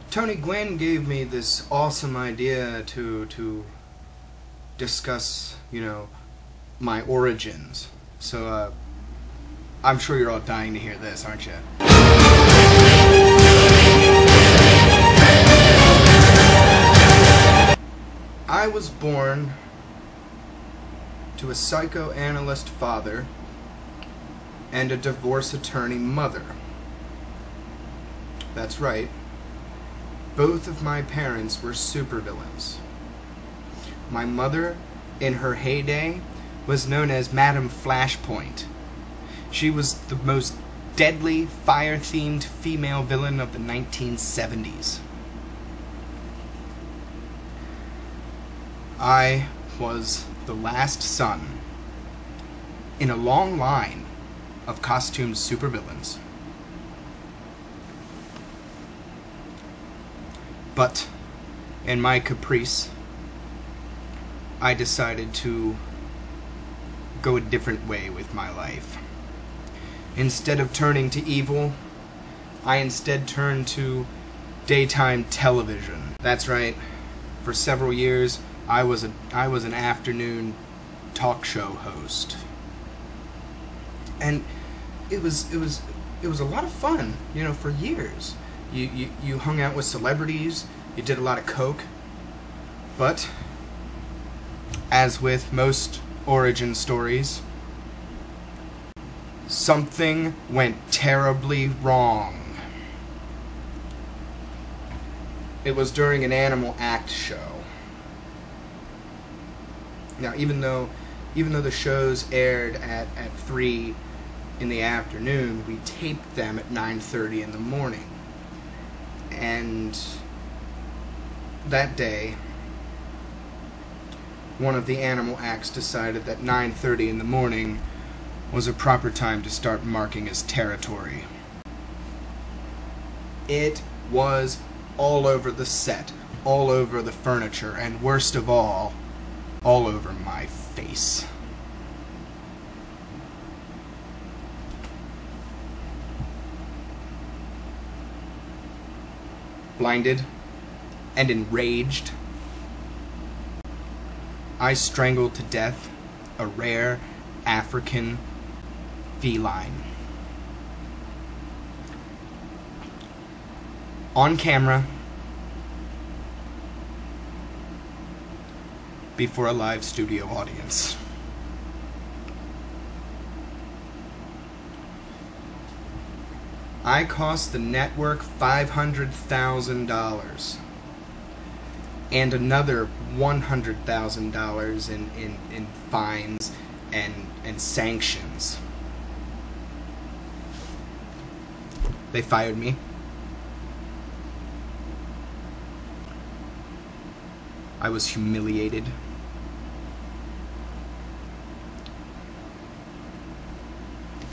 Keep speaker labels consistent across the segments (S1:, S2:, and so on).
S1: Tony Gwynn gave me this awesome idea to discuss, my origins. So, I'm sure you're all dying to hear this, aren't you? I was born to a psychoanalyst father and a divorce attorney mother. That's right. Both of my parents were supervillains. My mother, in her heyday, was known as Madame Flashpoint. She was the most deadly, fire-themed female villain of the 1970s. I was the last son in a long line of costumed supervillains. But, in my caprice, I decided to go a different way with my life. Instead of turning to evil, I instead turned to daytime television. That's right. For several years, I was an afternoon talk show host. And it was a lot of fun, for years. You hung out with celebrities, you did a lot of coke, but as with most origin stories, something went terribly wrong. It was during an Animal Act show. Now, even though the shows aired at 3 in the afternoon, we taped them at 9:30 in the morning. And that day, one of the Animal Acts decided that 9:30 in the morning was a proper time to start marking his territory. It was all over the set, all over the furniture, and worst of all over my face. Blinded and enraged, I strangled to death a rare African feline. On camera, before a live studio audience. I cost the network $500,000 and another $100,000 in fines and sanctions. They fired me. I was humiliated.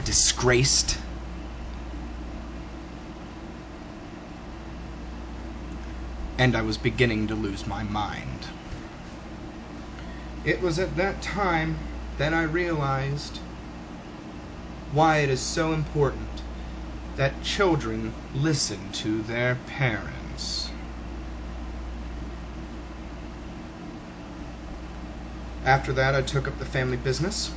S1: Disgraced. And I was beginning to lose my mind. It was at that time that I realized why it is so important that children listen to their parents. After that, I took up the family business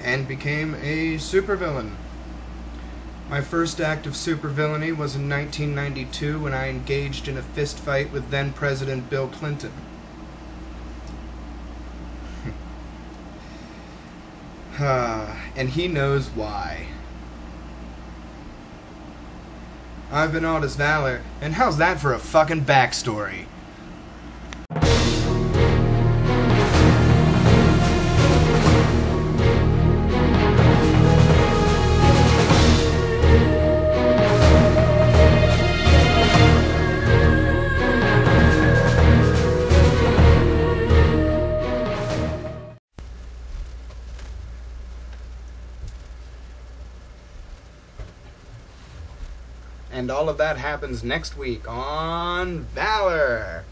S1: and became a supervillain. My first act of supervillainy was in 1992 when I engaged in a fist fight with then-President Bill Clinton. And he knows why. I've been Aldus Valor, and how's that for a fucking backstory? And all of that happens next week on Valor.